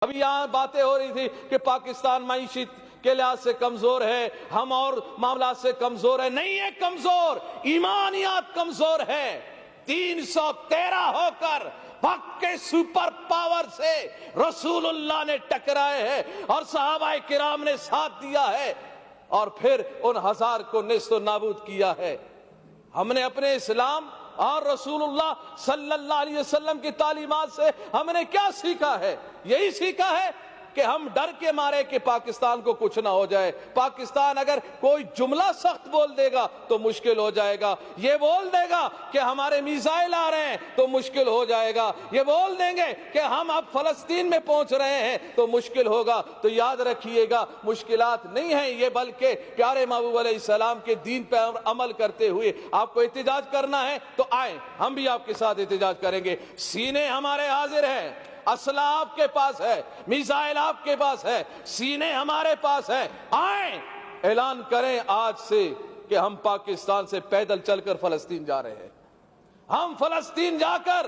ابھی یہاں باتیں ہو رہی تھی کہ پاکستان معیشت کے لحاظ سے کمزور ہے، ہم اور معاملات سے کمزور ہے. نہیں ہے کمزور، ایمانیات کمزور ہے. 313 ہو کر وقت کے سپر پاور سے رسول اللہ نے ٹکرائے ہیں اور صحابہ کرام نے ساتھ دیا ہے اور پھر ان ہزار کو نیست و نابود کیا ہے. ہم نے اپنے اسلام اور رسول اللہ صلی اللہ علیہ وسلم کی تعلیمات سے ہم نے کیا سیکھا ہے؟ یہی سیکھا ہے کہ ہم ڈر کے مارے کہ پاکستان کو کچھ نہ ہو جائے. پاکستان اگر کوئی جملہ سخت بول دے گا تو مشکل ہو جائے گا. یہ بول دے گا کہ ہمارے میزائل آ رہے ہیں تو مشکل ہو جائے گا. یہ بول دیں گے کہ ہم اب فلسطین میں پہنچ رہے ہیں تو مشکل ہوگا. تو یاد رکھیے گا مشکلات نہیں ہیں یہ، بلکہ پیارے محبوب علیہ السلام کے دین پہ عمل کرتے ہوئے آپ کو احتجاج کرنا ہے تو آئیں، ہم بھی آپ کے ساتھ احتجاج کریں گے. سینے ہمارے حاضر ہیں، اسلحہ آپ کے پاس ہے، میزائل آپ کے پاس ہے، سینے ہمارے پاس ہے. آئیں اعلان کریں آج سے کہ ہم پاکستان سے پیدل چل کر فلسطین جا رہے ہیں. ہم فلسطین جا کر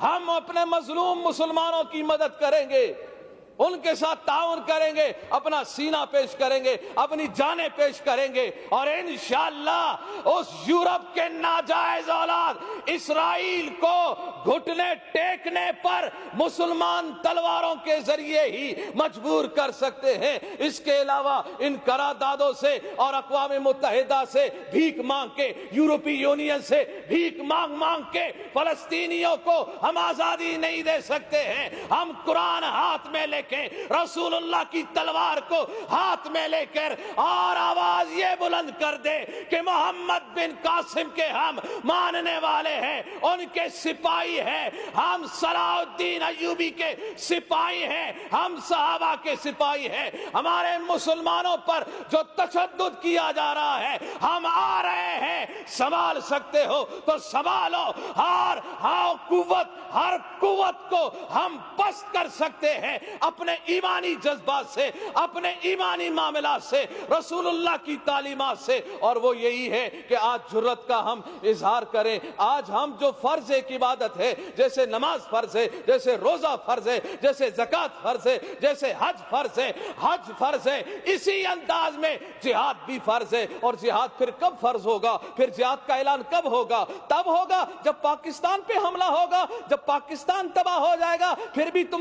ہم اپنے مظلوم مسلمانوں کی مدد کریں گے، ان کے ساتھ تعاون کریں گے، اپنا سینہ پیش کریں گے، اپنی جانیں پیش کریں گے اور انشاءاللہ اس یورپ کے ناجائز اولاد اسرائیل کو گھٹنے ٹیکنے پر مسلمان تلواروں کے ذریعے ہی مجبور کر سکتے ہیں. اس کے علاوہ ان قراردادوں سے اور اقوام متحدہ سے بھیک مانگ کے، یورپی یونین سے بھیک مانگ مانگ کے فلسطینیوں کو ہم آزادی نہیں دے سکتے ہیں. ہم قرآن ہاتھ میں لے کے، رسول اللہ کی تلوار کو ہاتھ میں لے کر اور آواز یہ بلند کر دے کہ محمد بن قاسم کے ہم ماننے والے ہیں، ان کے سپاہی ہیں، ہم صلاح الدین ایوبی کے سپاہی ہیں، ہم صحابہ کے سپاہی ہیں. ہمارے مسلمانوں پر جو تشدد کیا جا رہا ہے ہم آ رہے ہیں. سنبھال سکتے ہو تو سنبھالو، ہر قوت کو ہم پست کر سکتے ہیں اپنے ایمانی جذبات سے، اپنے ایمانی معاملات سے، رسول اللہ کی تعلیمات سے. اور وہ یہی ہے کہ آج جرت کا ہم اظہار کریں. آج ہم جو فرض ایک عبادت ہے، جیسے نماز فرض ہے، جیسے روزہ فرض ہے، جیسے زکوٰۃ فرض ہے، جیسے حج فرض ہے، حج فرض ہے، اسی انداز میں جہاد بھی فرض ہے. اور جہاد پھر کب فرض ہوگا؟ پھر جہاد کا اعلان کب ہوگا؟ تب ہوگا جب پاکستان پہ حملہ ہوگا، جب پاکستان تباہ ہو جائے گا. پھر بھی تم